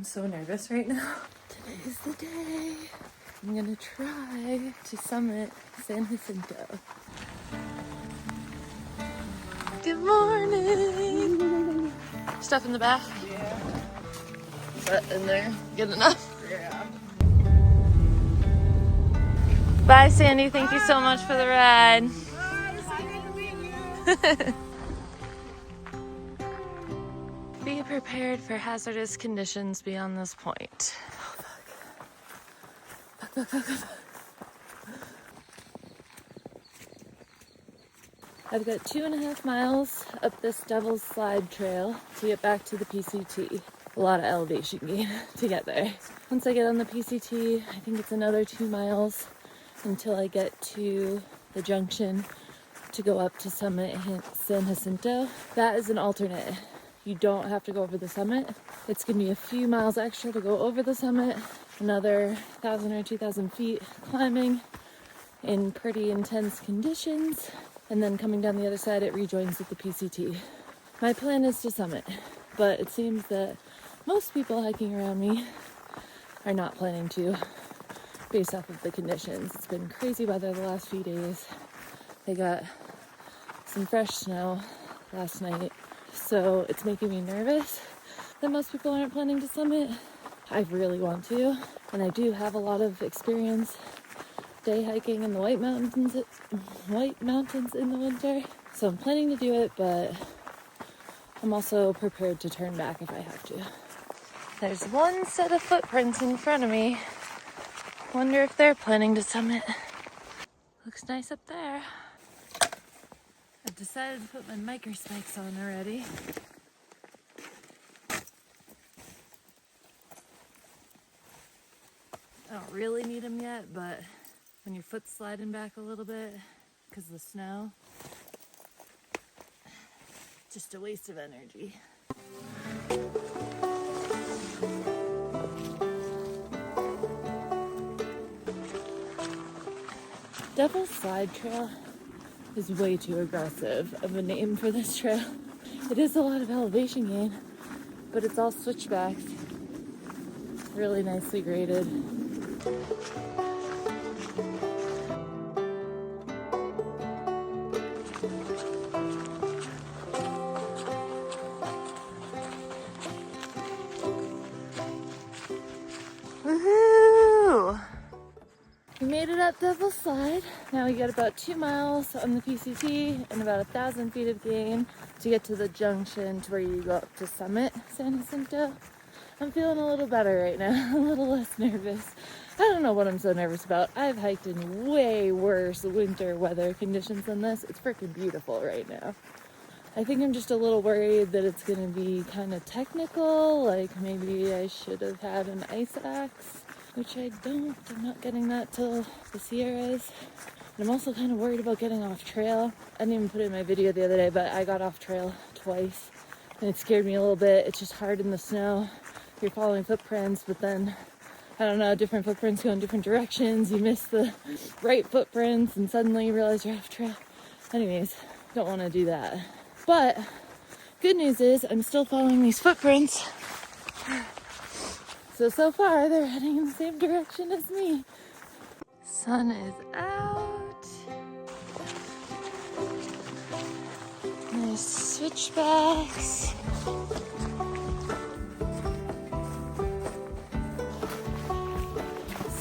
so nervous right now. Today's the day. I'm gonna try to summit San Jacinto. Good morning! Stuff in the bath? Yeah. Is that in there good enough? Yeah. Bye, Sandy. Thank you so much for the ride. Hi, it's good to meet you. Be prepared for hazardous conditions beyond this point. I've got 2.5 miles up this Devil's Slide trail to get back to the PCT. A lot of elevation gain to get there. Once I get on the PCT, I think it's another 2 miles until I get to the junction to go up to summit San Jacinto. That is an alternate. You don't have to go over the summit. It's gonna be a few miles extra to go over the summit, another 1,000 or 2,000 feet climbing in pretty intense conditions, and then coming down the other side, it rejoins with the PCT. My plan is to summit, but it seems that most people hiking around me are not planning to, based off of the conditions. It's been crazy weather the last few days. They got some fresh snow last night, so it's making me nervous that most people aren't planning to summit. I really want to, and I do have a lot of experience day hiking in the White Mountains in the winter, so I'm planning to do it, but I'm also prepared to turn back if I have to. There's one set of footprints in front of me. Wonder if they're planning to summit. Looks nice up there. I've decided to put my micro spikes on already. I don't really need them yet, but when your foot's sliding back a little bit because of the snow, just a waste of energy. Devil's Slide Trail is way too aggressive of a name for this trail. It is a lot of elevation gain, but it's all switchbacks. Really nicely graded. Woohoo! We made it up Devil's Slide. Now we got about 2 miles on the PCT and about 1,000 feet of gain to get to the junction to where you go up to summit San Jacinto. I'm feeling a little better right now, a little less nervous. I don't know what I'm so nervous about. I've hiked in way worse winter weather conditions than this. It's freaking beautiful right now. I think I'm just a little worried that it's gonna be kind of technical, like maybe I should have had an ice axe, which I don't. I'm not getting that till the Sierras. And I'm also kind of worried about getting off trail. I didn't even put it in my video the other day, but I got off trail twice and it scared me a little bit. It's just hard in the snow. You're following footprints, but then, I don't know, different footprints go in different directions. You miss the right footprints and suddenly you realize you're off trail. Anyways, don't want to do that. But good news is I'm still following these footprints. So far they're heading in the same direction as me. Sun is out. There's switchbacks.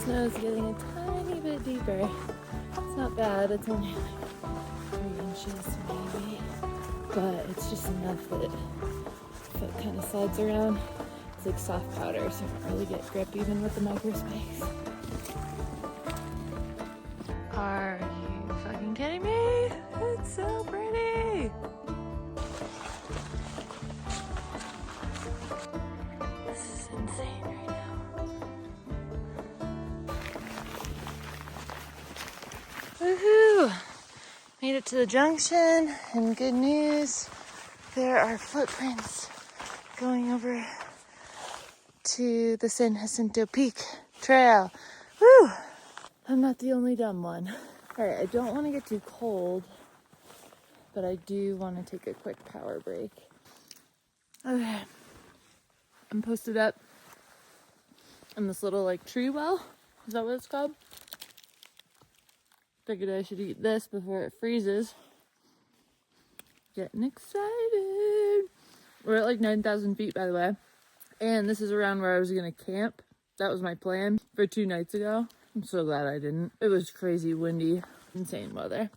Snow's getting a tiny bit deeper. It's not bad, it's only like 3 inches maybe, but it's just enough that foot kind of slides around. It's like soft powder, so I don't really get grip even with the micro spikes. Are you fucking kidding me? It's so pretty! This is insane right now. Woohoo! Made it to the junction, and good news, there are footprints going over to the San Jacinto Peak Trail. Woo! I'm not the only dumb one. Alright, I don't want to get too cold, but I do want to take a quick power break. Okay, I'm posted up. And this little like tree well, is that what it's called? Figured I should eat this before it freezes. Getting excited. We're at like 9,000 feet, by the way. And this is around where I was gonna camp. That was my plan for 2 nights ago. I'm so glad I didn't. It was crazy windy, insane weather.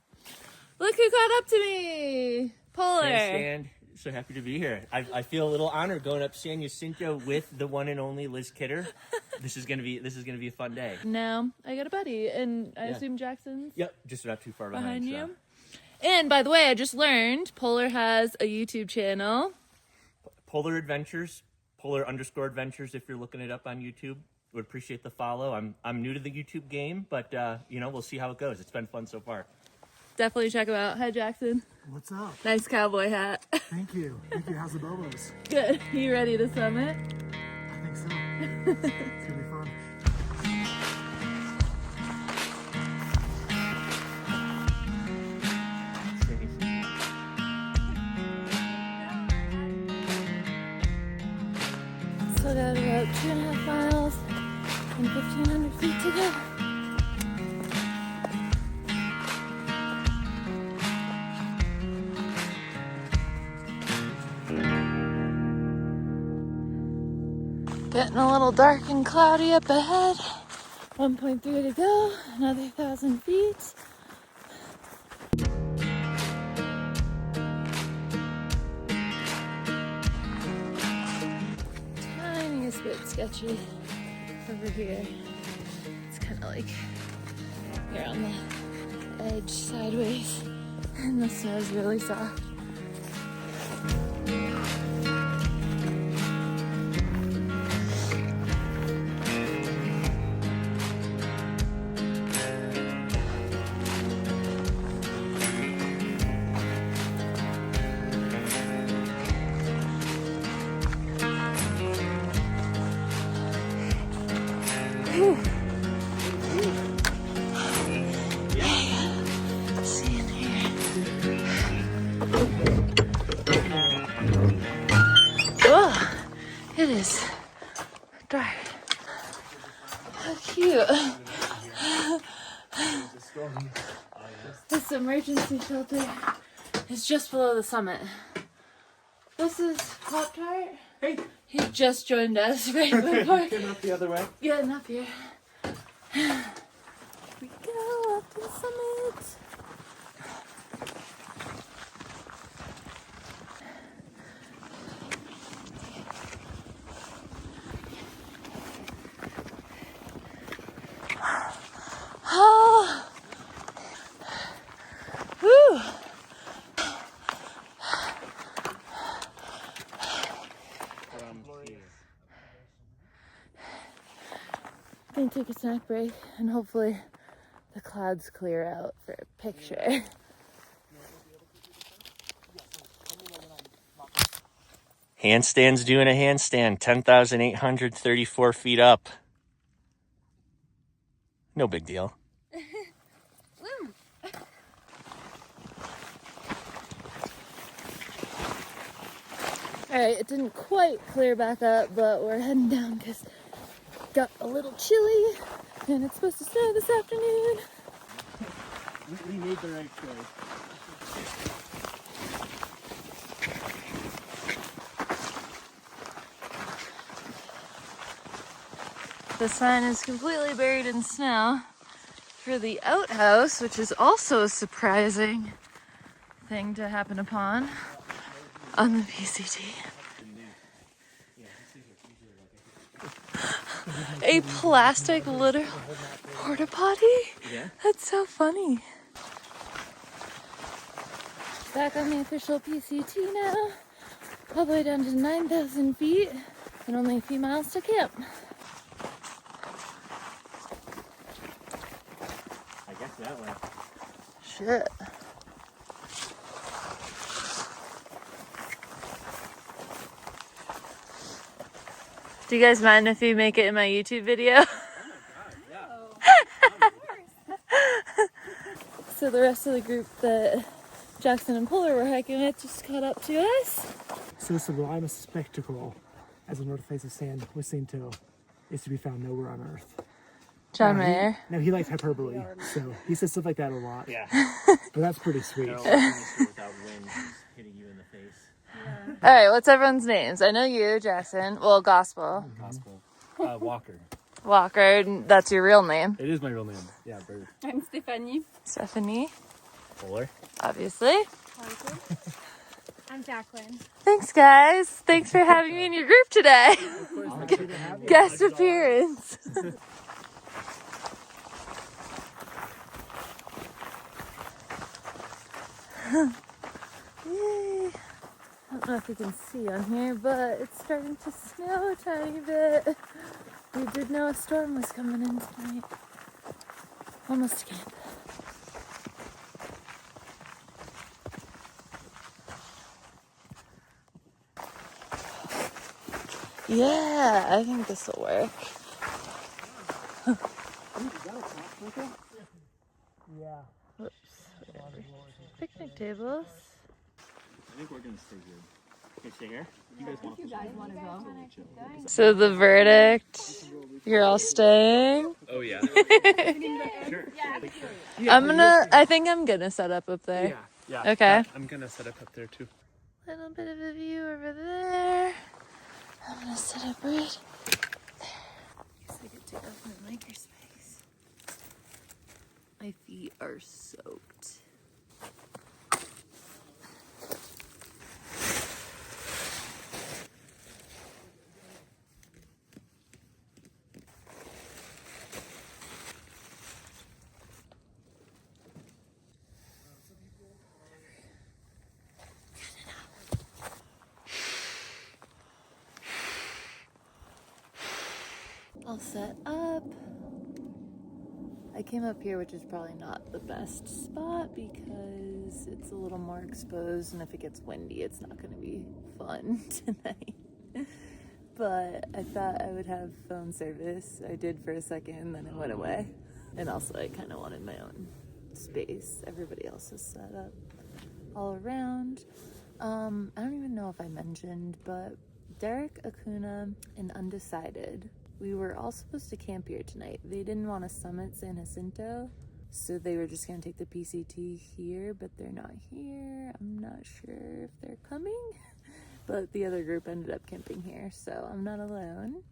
Look who caught up to me! Polar. Stand. So happy to be here. I feel a little honored going up San Jacinto with the one and only Liz Kidder. This is gonna be a fun day. Now I got a buddy, and I assume Jackson's Yep, just not too far behind you. And by the way, I just learned Polar has a YouTube channel. Polar Adventures, Polar_Adventures. If you're looking it up on YouTube, would appreciate the follow. I'm new to the YouTube game, but you know, we'll see how it goes. It's been fun so far. Definitely check him out. Hi, Jackson. What's up? Nice cowboy hat. Thank you. Thank you. How's the Bobos? Good. You ready to summit? I think so. It's gonna be fun. Still got about 2.5 miles and 1,500 feet to go. Getting a little dark and cloudy up ahead. 1.3 to go, another 1,000 feet. Tiniest bit sketchy over here. It's kind of like here on the edge sideways, and the snow's really soft. It is dark. How cute. This emergency shelter is just below the summit. This is Pop-Tart. Hey, He just joined us right before getting up the other way. getting up here. Here we go, up to the summit. Oh. Woo. Gonna take a snack break and hopefully the clouds clear out for a picture. Handstand's doing a handstand, 10,834 feet up. No big deal. Alright, it didn't quite clear back up, but we're heading down because it got a little chilly and it's supposed to snow this afternoon. We made the right choice. The sign is completely buried in snow for the outhouse, which is also a surprising thing to happen upon on the PCT. A plastic literal porta potty? Yeah. That's so funny. Back on the official PCT now, all the way down to 9,000 feet and only a few miles to camp. I guess that way. Shit. Do you guys mind if you make it in my YouTube video? So the rest of the group that Jackson and Polar were hiking with just caught up to us. So sublime a spectacle as the north face of San Jacinto is to be found nowhere on Earth. John No, he- Mayer. No, he likes hyperbole, so he says stuff like that a lot. Yeah. But that's pretty sweet. Without wind just hitting you in the face. All right, what's everyone's names? I know you, Jackson. Well, Gospel. Gospel. Walker. Walker, and that's your real name. It is my real name. Yeah, Bird. I'm Stephanie. Stephanie, Polar. obviously. I'm Jacqueline. Thanks, guys. Thanks for having me in your group today. Guest appearance. Yay. I don't know if you can see on here, but it's starting to snow a tiny bit. We did know a storm was coming in tonight. Almost to camp. Yeah, I think this will work. Yeah. Whoops. Picnic tables. I think we're gonna stay here. Okay, stay here. You guys want to go? So the verdict, you're all staying. Oh yeah. I think I'm gonna set up there. Yeah. Okay. I'm gonna set up there too. Little bit of a view over there. I'm gonna set up right there. Guess I get to go from the makerspace. My feet are soaked. All set up. I came up here, which is probably not the best spot because it's a little more exposed, and if it gets windy, it's not going to be fun tonight. But I thought I would have phone service. I did for a second, and then it went away. And also, I kind of wanted my own space. Everybody else is set up all around. I don't even know if I mentioned, but Derek, Acuna, and Undecided, we were all supposed to camp here tonight. They didn't want to summit San Jacinto, so they were just going to take the PCT here, but they're not here. I'm not sure if they're coming, but the other group ended up camping here, so I'm not alone.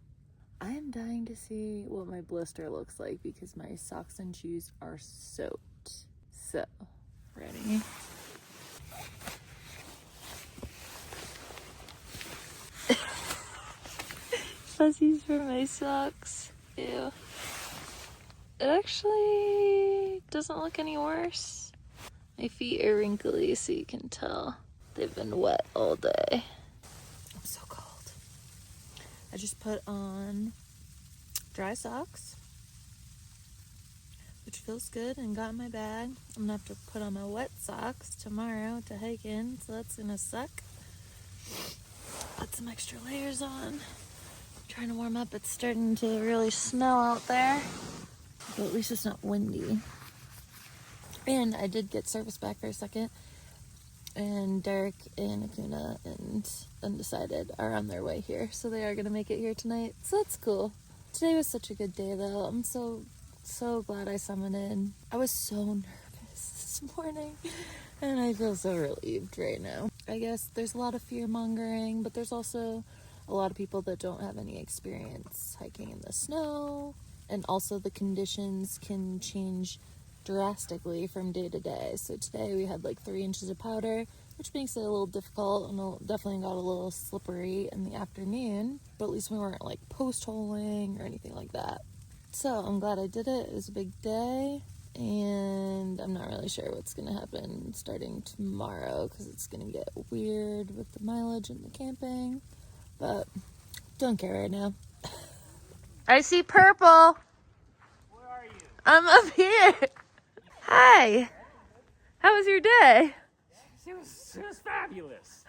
I am dying to see what my blister looks like because my socks and shoes are soaked. So, ready? Fuzzies for my socks. Ew. It actually doesn't look any worse. My feet are wrinkly, so you can tell they've been wet all day. I'm so cold. I just put on dry socks, which feels good, and got in my bag. I'm gonna have to put on my wet socks tomorrow to hike in, so that's gonna suck. Put some extra layers on. Trying to warm up. It's starting to really snow out there, but at least it's not windy. And I did get service back for a second, and Derek and Acuna and Undecided are on their way here, so they are gonna make it here tonight, so that's cool. Today was such a good day though. I'm so glad I summoned in. I was so nervous this morning, and I feel so relieved right now. I guess there's a lot of fear mongering, but there's also a lot of people that don't have any experience hiking in the snow, and also the conditions can change drastically from day to day. So today we had like 3 inches of powder, which makes it a little difficult, and it definitely got a little slippery in the afternoon, but at least we weren't like post-holing or anything like that. So I'm glad I did it. It was a big day, and I'm not really sure what's gonna happen starting tomorrow because it's gonna get weird with the mileage and the camping. But don't care right now. I see purple. Where are you? I'm up here. Hi. How was your day? It was fabulous.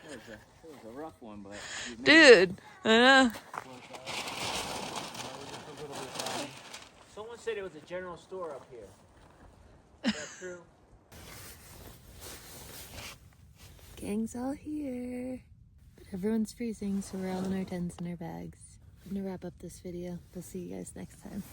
It was a rough one, but Dude, I know. Someone said it was a general store up here. Is that true? Gang's all here. But everyone's freezing, so we're all in our tents and our bags. I'm gonna wrap up this video. We'll see you guys next time.